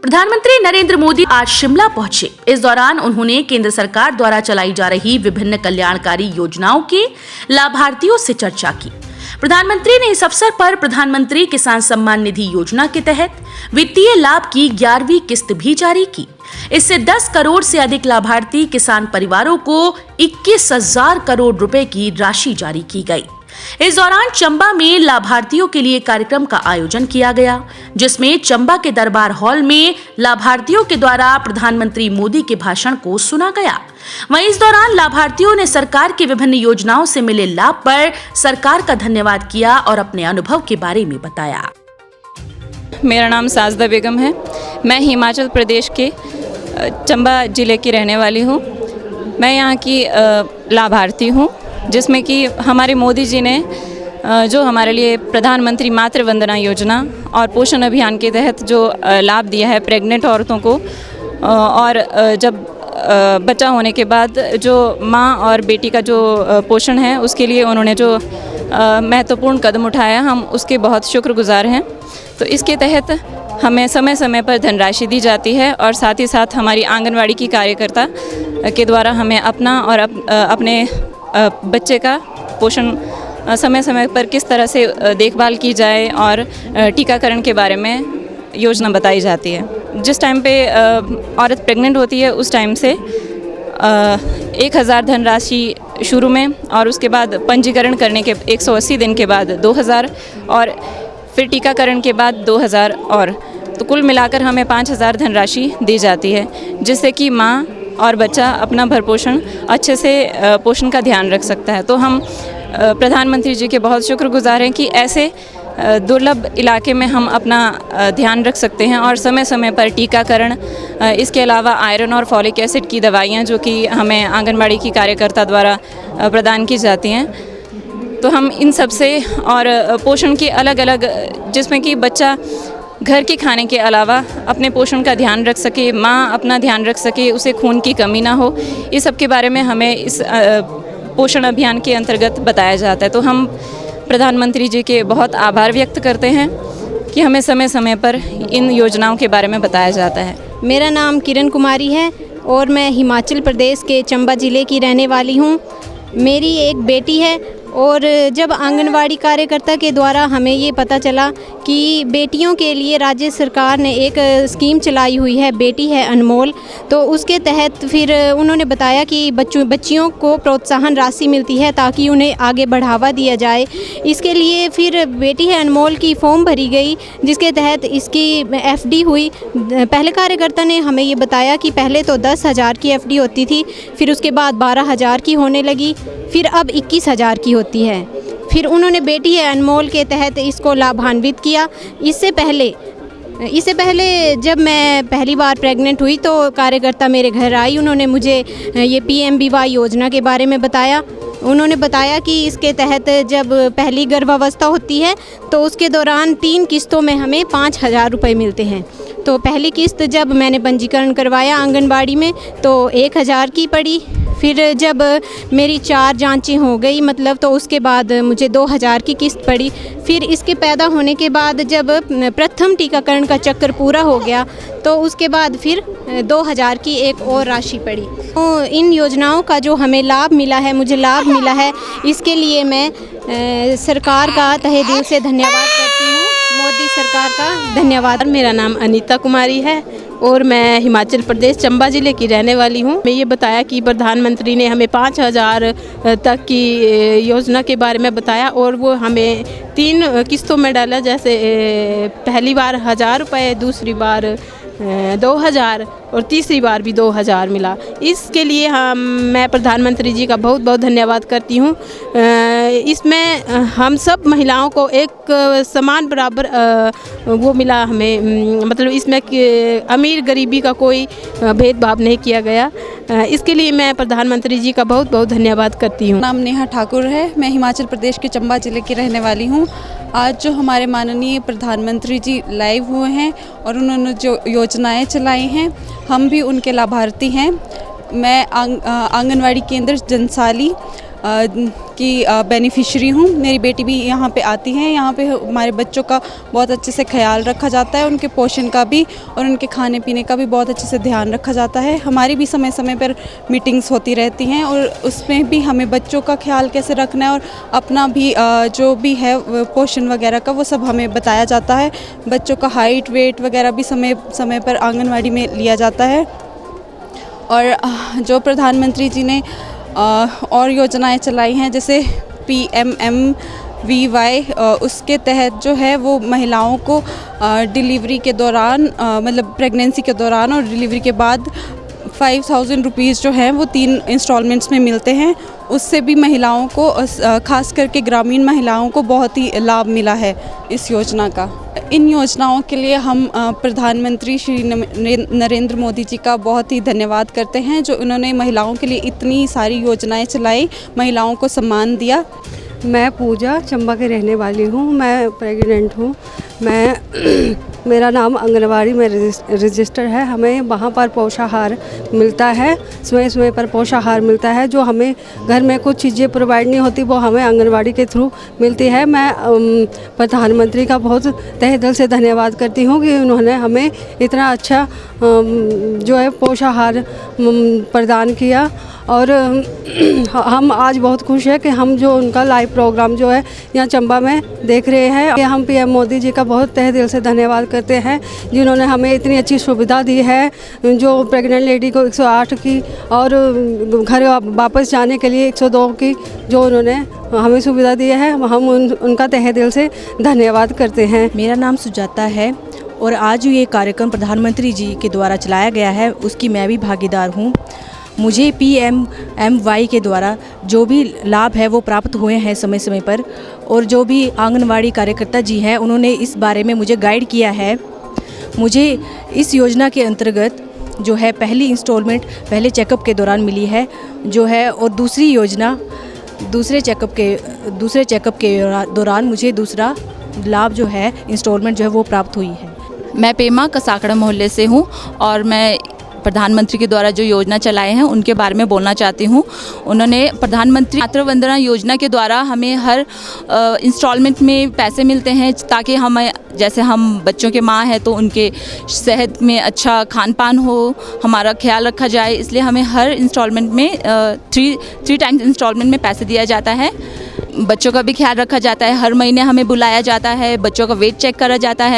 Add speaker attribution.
Speaker 1: प्रधानमंत्री नरेंद्र मोदी आज शिमला पहुंचे। इस दौरान उन्होंने केंद्र सरकार द्वारा चलाई जा रही विभिन्न कल्याणकारी योजनाओं के लाभार्थियों से चर्चा की। प्रधानमंत्री ने इस अवसर पर प्रधानमंत्री किसान सम्मान निधि योजना के तहत वित्तीय लाभ की 11वीं किस्त भी जारी की। इससे 10 करोड़ से अधिक लाभार्थी किसान परिवारों को 21,000 करोड़ रुपए की राशि जारी की गई। इस दौरान चंबा में लाभार्थियों के लिए कार्यक्रम का आयोजन किया गया, जिसमें चंबा के दरबार हॉल में लाभार्थियों के द्वारा प्रधानमंत्री मोदी के भाषण को सुना गया। वहीं इस दौरान लाभार्थियों ने सरकार की विभिन्न योजनाओं से मिले लाभ पर सरकार का धन्यवाद किया और अपने अनुभव के बारे में बताया।
Speaker 2: मेरा नाम साजदा बेगम है। मैं हिमाचल प्रदेश के चंबा जिले की रहने वाली हूँ। मैं यहाँ की लाभार्थी हूँ, जिसमें कि हमारे मोदी जी ने जो हमारे लिए प्रधानमंत्री मातृ वंदना योजना और पोषण अभियान के तहत जो लाभ दिया है प्रेग्नेंट औरतों को, और जब बच्चा होने के बाद जो माँ और बेटी का जो पोषण है उसके लिए उन्होंने जो महत्वपूर्ण कदम उठाया, हम उसके बहुत शुक्रगुजार हैं। तो इसके तहत हमें समय समय पर धनराशि दी जाती है और साथ ही साथ हमारी आंगनवाड़ी की कार्यकर्ता के द्वारा हमें अपना और अपने बच्चे का पोषण समय समय पर किस तरह से देखभाल की जाए और टीकाकरण के बारे में योजना बताई जाती है। जिस टाइम पे औरत प्रेग्नेंट होती है उस टाइम से 1,000 धनराशि शुरू में, और उसके बाद पंजीकरण करने के 180 दिन के बाद 2,000, और फिर टीकाकरण के बाद 2,000, और तो कुल मिलाकर हमें 5,000 धनराशि दी जाती है, जिससे कि माँ और बच्चा अपना भरपोषण अच्छे से पोषण का ध्यान रख सकता है। तो हम प्रधानमंत्री जी के बहुत शुक्रगुजार हैं कि ऐसे दुर्लभ इलाके में हम अपना ध्यान रख सकते हैं और समय समय पर टीकाकरण, इसके अलावा आयरन और फॉलिक एसिड की दवाइयाँ जो कि हमें आंगनबाड़ी की कार्यकर्ता द्वारा प्रदान की जाती हैं, तो हम इन सब से, और पोषण की अलग अलग, जिसमें कि बच्चा घर के खाने के अलावा अपने पोषण का ध्यान रख सके, माँ अपना ध्यान रख सके, उसे खून की कमी ना हो, इस सब के बारे में हमें इस पोषण अभियान के अंतर्गत बताया जाता है। तो हम प्रधानमंत्री जी के बहुत आभार व्यक्त करते हैं कि हमें समय समय पर इन योजनाओं के बारे में बताया जाता है।
Speaker 3: मेरा नाम किरण कुमारी है और मैं हिमाचल प्रदेश के चंबा ज़िले की रहने वाली हूँ। मेरी एक बेटी है, और जब आंगनवाड़ी कार्यकर्ता के द्वारा हमें ये पता चला कि बेटियों के लिए राज्य सरकार ने एक स्कीम चलाई हुई है, बेटी है अनमोल, तो उसके तहत फिर उन्होंने बताया कि बच्चियों को प्रोत्साहन राशि मिलती है ताकि उन्हें आगे बढ़ावा दिया जाए। इसके लिए फिर बेटी है अनमोल की फॉर्म भरी गई, जिसके तहत इसकी एफडी हुई। पहले कार्यकर्ता ने हमें ये बताया कि पहले तो 10,000 की एफडी होती थी, फिर उसके बाद 12,000 की होने लगी, फिर अब 21,000 की होती है। फिर उन्होंने बेटी है अनमोल के तहत इसको लाभान्वित किया। इससे पहले जब मैं पहली बार प्रेग्नेंट हुई तो कार्यकर्ता मेरे घर आई, उन्होंने मुझे ये PMBY योजना के बारे में बताया। उन्होंने बताया कि इसके तहत जब पहली गर्भावस्था होती है तो उसके दौरान 3 किस्तों में हमें 5,000 रुपये मिलते हैं। तो पहली किस्त जब मैंने पंजीकरण करवाया आंगनबाड़ी में तो 1,000 की पड़ी। फिर जब मेरी 4 जांचें हो गई मतलब, तो उसके बाद मुझे 2,000 की किस्त पड़ी। फिर इसके पैदा होने के बाद जब प्रथम टीकाकरण का चक्कर पूरा हो गया तो उसके बाद फिर 2,000 की एक और राशि पड़ी। तो इन योजनाओं का जो हमें लाभ मिला है, मुझे लाभ मिला है, इसके लिए मैं सरकार का तहे दिल से धन्यवाद करती हूँ, मोदी सरकार का धन्यवाद।
Speaker 4: मेरा नाम अनीता कुमारी है और मैं हिमाचल प्रदेश चंबा ज़िले की रहने वाली हूँ। मैं ये बताया कि प्रधानमंत्री ने हमें 5,000 तक की योजना के बारे में बताया और वो हमें 3 किस्तों में डाला। जैसे पहली बार 1,000 रुपये, दूसरी बार 2,000 और तीसरी बार भी 2,000 मिला। इसके लिए मैं प्रधानमंत्री जी का बहुत बहुत धन्यवाद करती हूँ। इसमें हम सब महिलाओं को एक समान बराबर वो मिला हमें, मतलब इसमें अमीर गरीबी का कोई भेदभाव नहीं किया गया। इसके लिए मैं प्रधानमंत्री जी का बहुत बहुत धन्यवाद करती हूँ।
Speaker 5: नाम नेहा ठाकुर है, मैं हिमाचल प्रदेश के चंबा ज़िले की रहने वाली हूँ। आज जो हमारे माननीय प्रधानमंत्री जी लाइव हुए हैं और उन्होंने जो योजनाएं चलाई हैं, हम भी उनके लाभार्थी हैं। मैं आंगनवाड़ी केंद्र जनसाली की बेनिफिशरी हूँ। मेरी बेटी भी यहाँ पे आती है। यहाँ पे हमारे बच्चों का बहुत अच्छे से ख्याल रखा जाता है, उनके पोषण का भी और उनके खाने पीने का भी बहुत अच्छे से ध्यान रखा जाता है। हमारी भी समय समय पर मीटिंग्स होती रहती हैं और उसमें भी हमें बच्चों का ख्याल कैसे रखना है और अपना भी जो भी है पोषण वगैरह का वो सब हमें बताया जाता है। बच्चों का हाइट वेट वगैरह भी समय समय पर आंगनवाड़ी में लिया जाता है। और जो प्रधानमंत्री जी ने और योजनाएं चलाई हैं जैसे PMMVY, उसके तहत जो है वो महिलाओं को डिलीवरी के दौरान मतलब प्रेगनेंसी के दौरान और डिलीवरी के बाद 5000 रुपीज़ जो हैं वो 3 इंस्टॉलमेंट्स में मिलते हैं। उससे भी महिलाओं को खास करके ग्रामीण महिलाओं को बहुत ही लाभ मिला है इस योजना का। इन योजनाओं के लिए हम प्रधानमंत्री श्री नरेंद्र मोदी जी का बहुत ही धन्यवाद करते हैं, जो उन्होंने महिलाओं के लिए इतनी सारी योजनाएं चलाई, महिलाओं को सम्मान दिया।
Speaker 6: मैं पूजा चंबा के रहने वाली हूँ। मैं प्रेग्नेंट हूँ। मेरा नाम आंगनवाड़ी में रजिस्टर है। हमें वहाँ पर पोषाहार मिलता है, समय समय पर पोषाहार मिलता है। जो हमें घर में कुछ चीज़ें प्रोवाइड नहीं होती वो हमें आंगनवाड़ी के थ्रू मिलती है। मैं प्रधानमंत्री का बहुत तहे दिल से धन्यवाद करती हूँ कि उन्होंने हमें इतना अच्छा जो है पोषाहार प्रदान किया। और हम आज बहुत खुश हैं कि हम जो उनका लाइव प्रोग्राम जो है यहाँ चंबा में देख रहे हैं। कि हम PM मोदी जी का बहुत तहे दिल से धन्यवाद करते हैं जिन्होंने हमें इतनी अच्छी सुविधा दी है। जो प्रेग्नेंट लेडी को 108 की और घर वापस जाने के लिए 102 की जो उन्होंने हमें सुविधा दी है, हम उनका तहे दिल से धन्यवाद करते हैं।
Speaker 7: मेरा नाम सुजाता है और आज ये कार्यक्रम प्रधानमंत्री जी के द्वारा चलाया गया है, उसकी मैं भी भागीदार हूँ। मुझे PMMY के द्वारा जो भी लाभ है वो प्राप्त हुए हैं समय समय पर, और जो भी आंगनवाड़ी कार्यकर्ता जी हैं उन्होंने इस बारे में मुझे गाइड किया है। मुझे इस योजना के अंतर्गत जो है पहली इंस्टॉलमेंट पहले चेकअप के दौरान मिली है जो है, और दूसरी योजना दूसरे चेकअप के दौरान मुझे दूसरा लाभ जो है इंस्टॉलमेंट जो है वो प्राप्त हुई है।
Speaker 2: मैं पेमा कसाकड़ा मोहल्ले से हूँ और मैं प्रधानमंत्री के द्वारा जो योजना चलाए हैं उनके बारे में बोलना चाहती हूँ। उन्होंने प्रधानमंत्री मातृ वंदना योजना के द्वारा हमें हर इंस्टॉलमेंट में पैसे मिलते हैं ताकि हमें, जैसे हम बच्चों के माँ हैं तो उनके सेहत में अच्छा खान पान हो, हमारा ख्याल रखा जाए, इसलिए हमें हर इंस्टॉलमेंट में 3 टाइम्स इंस्टॉलमेंट में पैसे दिया जाता है। बच्चों का भी ख्याल रखा जाता है, हर महीने हमें बुलाया जाता है, बच्चों का वेट चेक करा जाता है।